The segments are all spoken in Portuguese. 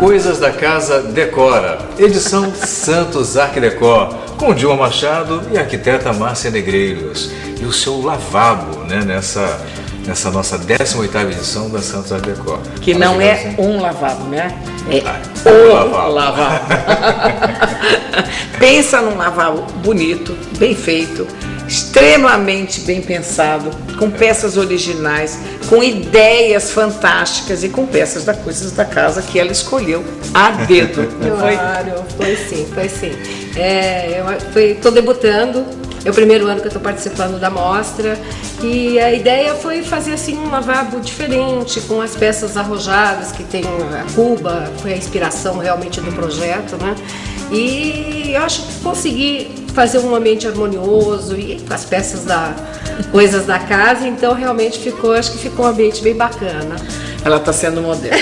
Coisas da Casa Decora, edição Santos Arquidecor, com Dilma Machado e a arquiteta Márcia Negreiros. E o seu lavabo, né, nessa nossa 18ª edição da Santos Arquidecor. Que não é um lavabo, né? É o lavabo. Pensa num lavabo bonito, bem feito, extremamente bem pensado, com peças originais, com ideias fantásticas e com peças da Coisas da Casa que ela escolheu a dedo. Claro, foi sim. Estou debutando, é o primeiro ano que eu estou participando da mostra e a ideia foi fazer assim um lavabo diferente, com as peças arrojadas que tem a cuba, foi a inspiração realmente do projeto, né? E eu acho que consegui fazer um ambiente harmonioso e com as peças da Coisas da Casa, então realmente acho que ficou um ambiente bem bacana. Ela está sendo modelo.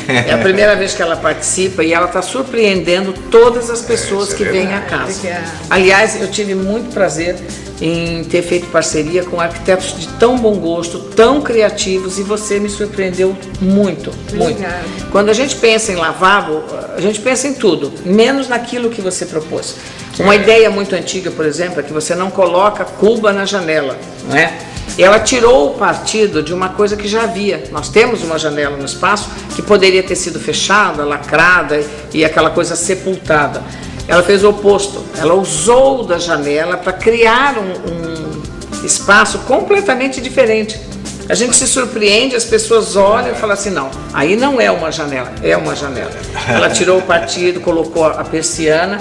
É a primeira vez que ela participa e ela está surpreendendo todas as pessoas que vêm à casa. Aliás, eu tive muito prazer em ter feito parceria com arquitetos de tão bom gosto, tão criativos, e você me surpreendeu muito, muito. Quando a gente pensa em lavabo, a gente pensa em tudo, menos naquilo que você propôs. Uma ideia muito antiga, por exemplo, é que você não coloca cuba na janela, não é? Ela tirou o partido de uma coisa que já havia. Nós temos uma janela no espaço que poderia ter sido fechada, lacrada e aquela coisa sepultada. Ela fez o oposto. Ela usou da janela para criar um espaço completamente diferente. A gente se surpreende, as pessoas olham e falam assim, não, aí não é uma janela, é uma janela. Ela tirou o partido, colocou a persiana.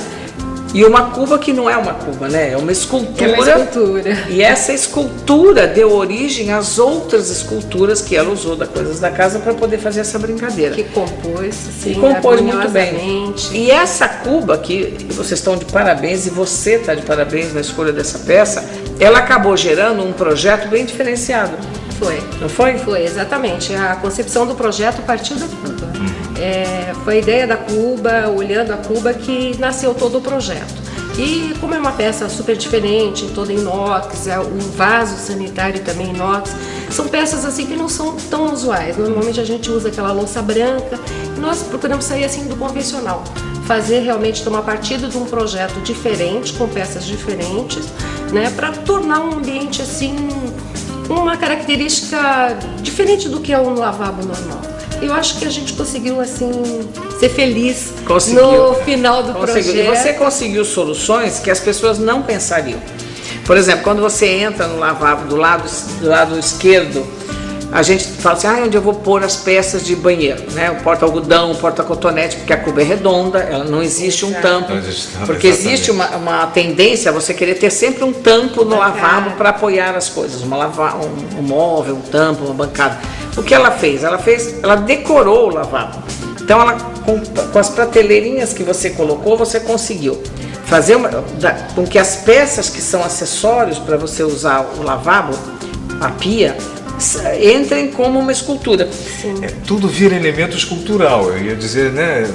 E uma cuba que não é uma cuba, né? É uma escultura. É uma escultura. E essa escultura deu origem às outras esculturas que ela usou da Coisas da Casa para poder fazer essa brincadeira. Que compôs, sim, compôs muito bem. E essa cuba, que vocês estão de parabéns, e você está de parabéns na escolha dessa peça, ela acabou gerando um projeto bem diferenciado. Foi. Não foi? Foi, exatamente. A concepção do projeto partiu da cuba. Foi a ideia da cuba, olhando a cuba, que nasceu todo o projeto. E como é uma peça super diferente, toda inox, um vaso sanitário também inox, são peças assim que não são tão usuais. Normalmente a gente usa aquela louça branca e nós procuramos sair assim do convencional. Fazer realmente, tomar partido de um projeto diferente, com peças diferentes, né, para tornar um ambiente assim, uma característica diferente do que é um lavabo normal. Eu acho que a gente conseguiu, assim, ser feliz no final do projeto. E você conseguiu soluções que as pessoas não pensariam. Por exemplo, quando você entra no lavabo do lado esquerdo, a gente fala assim, onde eu vou pôr as peças de banheiro, né? O porta-algodão, o porta-cotonete, porque a cuba é redonda, ela não existe um tampo. Porque existe uma tendência a você querer ter sempre um tampo no lavabo para apoiar as coisas. Um móvel, um tampo, uma bancada. O que ela fez? Ela decorou o lavabo. Então, com as prateleirinhas que você colocou, você conseguiu fazer com que as peças que são acessórios para você usar o lavabo, a pia, entrem como uma escultura. Tudo vira elemento escultural, eu ia dizer, né?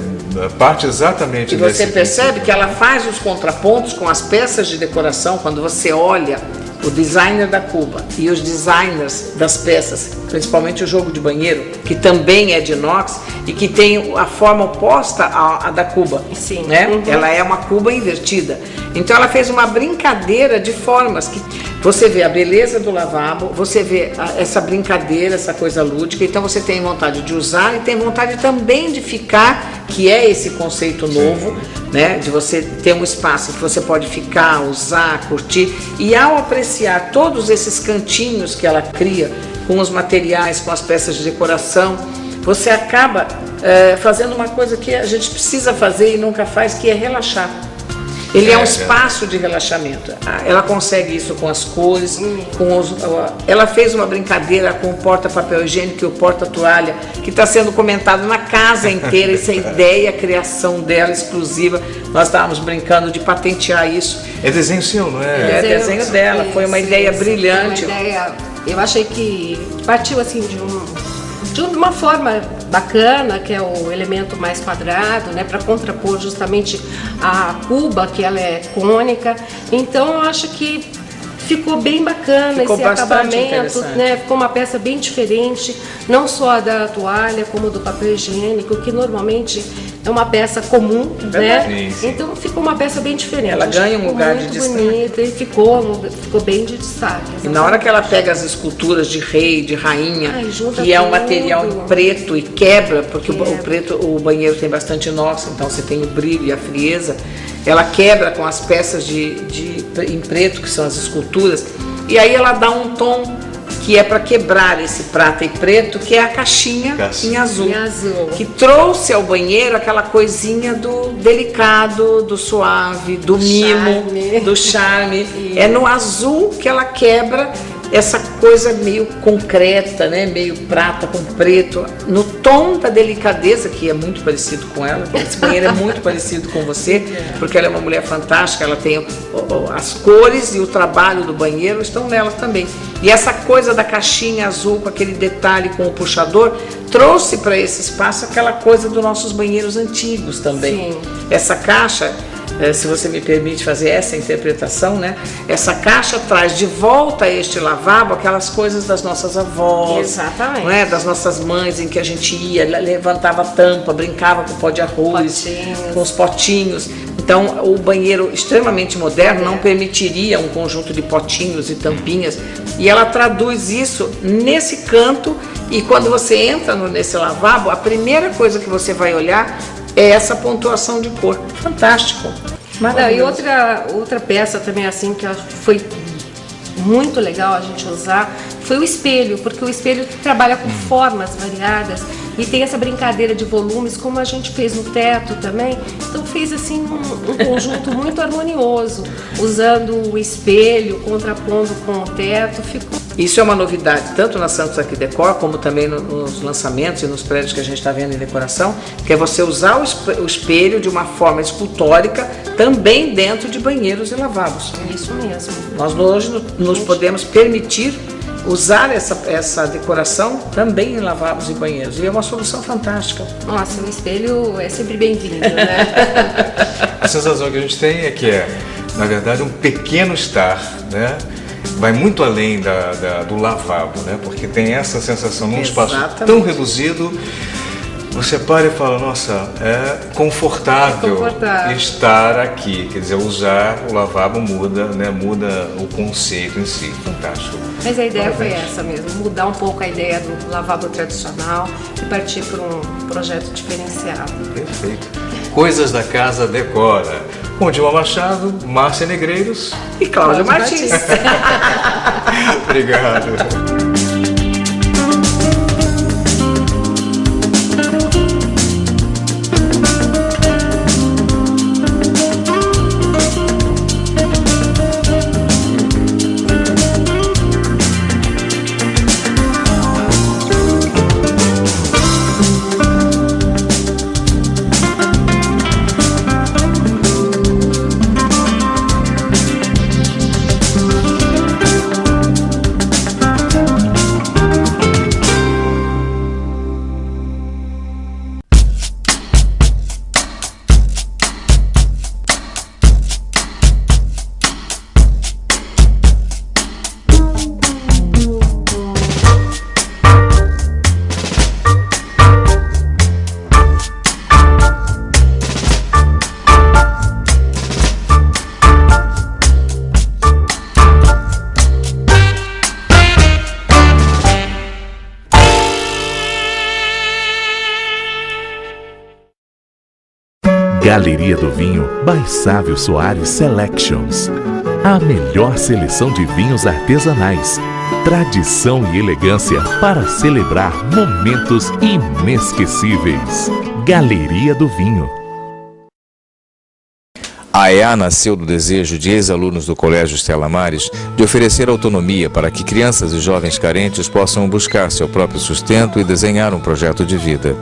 Parte exatamente desse. E você percebe que ela faz os contrapontos com as peças de decoração, quando você olha o designer da cuba e os designers das peças, principalmente o jogo de banheiro, que também é de inox e que tem a forma oposta à da cuba. Sim. Né? Ela é uma cuba invertida. Então ela fez uma brincadeira de formas que você vê a beleza do lavabo, você vê essa brincadeira, essa coisa lúdica, então você tem vontade de usar e tem vontade também de ficar, que é esse conceito novo, né? De você ter um espaço que você pode ficar, usar, curtir, e ao apreciar todos esses cantinhos que ela cria, com os materiais, com as peças de decoração, você acaba fazendo uma coisa que a gente precisa fazer e nunca faz, que é relaxar. Ele é um espaço de relaxamento. Ela consegue isso com as cores, ela fez uma brincadeira com o porta-papel higiênico e o porta-toalha, que está sendo comentado na casa inteira. Essa ideia, a criação dela exclusiva. Nós estávamos brincando de patentear isso. É desenho seu, não é? É desenho dela. Foi uma ideia brilhante. Eu achei que partiu assim de uma forma bacana, que é o elemento mais quadrado, né, para contrapor justamente a cuba, que ela é cônica. Então eu acho que ficou bem bacana esse acabamento, né? Ficou uma peça bem diferente, não só da toalha como do papel higiênico, que normalmente é uma peça comum, né? Sim, sim. Então ficou uma peça bem diferente. Ela ganha um lugar de destaque. Bonita, e ficou bem de destaque. E na hora que ela pega as esculturas de rei, de rainha, que é um material em preto e quebra, porque o banheiro tem bastante inox, então você tem o brilho e a frieza, ela quebra com as peças em preto, que são as esculturas, e aí ela dá um tom que é para quebrar esse prata e preto, que é a caixinha em azul, que trouxe ao banheiro aquela coisinha do delicado, do suave, do mimo, do charme. É no azul que ela quebra essa coisa meio concreta, né? Meio prata com preto, no tom da delicadeza, que é muito parecido com ela. Esse banheiro é muito parecido com você, porque ela é uma mulher fantástica, ela tem as cores e o trabalho do banheiro estão nela também. E essa coisa da caixinha azul com aquele detalhe com o puxador trouxe para esse espaço aquela coisa dos nossos banheiros antigos também. Sim. Essa caixa, se você me permite fazer essa interpretação, né? Essa caixa traz de volta a este lavabo aquelas coisas das nossas avós. Exatamente. Não é? Das nossas mães, em que a gente ia, levantava a tampa, brincava com o pó de arroz, com os potinhos. Então, o banheiro extremamente moderno não permitiria um conjunto de potinhos e tampinhas. E ela traduz isso nesse canto, e quando você entra nesse lavabo, a primeira coisa que você vai olhar é essa pontuação de cor. Fantástico. E outra peça também assim que foi muito legal a gente usar foi o espelho, porque o espelho trabalha com formas variadas e tem essa brincadeira de volumes, como a gente fez no teto também. Então fez assim um conjunto muito harmonioso, usando o espelho, contrapondo com o teto, ficou. Isso é uma novidade, tanto na Santos Arquidecor, como também nos lançamentos e nos prédios que a gente está vendo em decoração, que é você usar o espelho de uma forma escultórica, também dentro de banheiros e lavabos. Isso mesmo. Nós hoje nos podemos permitir usar essa decoração também em lavabos e banheiros. E é uma solução fantástica. Nossa, o espelho é sempre bem-vindo, né? A sensação que a gente tem é que na verdade, um pequeno estar, né? Vai muito além do lavabo, né? Porque tem essa sensação num espaço tão reduzido. Você para e fala, nossa, é confortável estar aqui. Quer dizer, usar o lavabo muda, né? Muda o conceito em si. Fantástico. Mas a ideia foi essa mesmo, mudar um pouco a ideia do lavabo tradicional e partir para um projeto diferenciado. Perfeito. Coisas da Casa Decora. Com Dilma Machado, Márcia Negreiros e Cláudia Martins. Obrigado. Galeria do Vinho by Sávio Soares Selections. A melhor seleção de vinhos artesanais. Tradição e elegância para celebrar momentos inesquecíveis. Galeria do Vinho. A EA nasceu do desejo de ex-alunos do Colégio Estela Maris de oferecer autonomia para que crianças e jovens carentes possam buscar seu próprio sustento e desenhar um projeto de vida.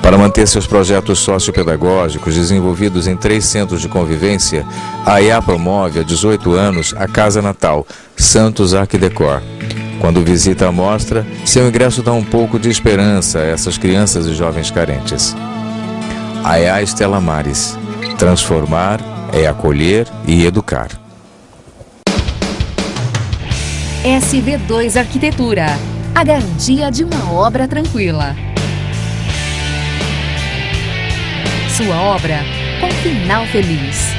Para manter seus projetos sociopedagógicos desenvolvidos em 3 centros de convivência, a EA promove há 18 anos a Casa Natal, Santos Arquidecor. Quando visita a mostra, seu ingresso dá um pouco de esperança a essas crianças e jovens carentes. A EA Estela Maris. Transformar é acolher e educar. SV2 Arquitetura. A garantia de uma obra tranquila. sua obra com final feliz.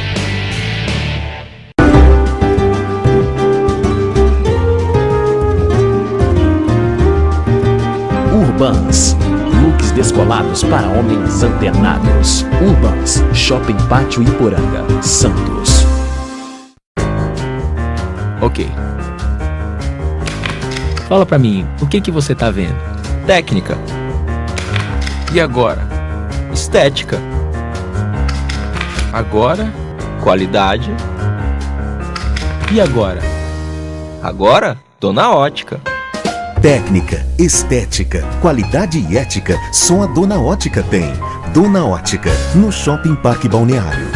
Urbans, looks descolados para homens antenados. Urbans, Shopping Pátio Iporanga, Santos. Ok. Fala pra mim, o que você tá vendo? Técnica. E agora? Estética. Agora, qualidade. E agora? Agora, tô na ótica. Técnica, estética, qualidade e ética, só a Dona Ótica tem. Dona Ótica, no Shopping Parque Balneário.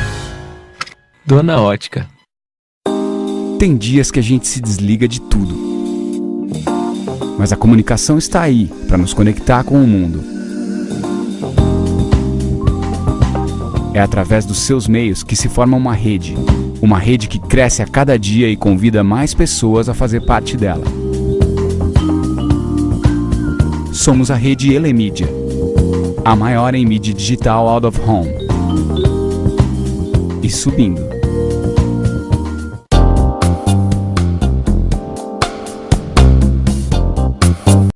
Dona Ótica. Tem dias que a gente se desliga de tudo. Mas a comunicação está aí para nos conectar com o mundo. É através dos seus meios que se forma uma rede. Uma rede que cresce a cada dia e convida mais pessoas a fazer parte dela. Somos a rede Elemídia, a maior em mídia digital out of home. E subindo.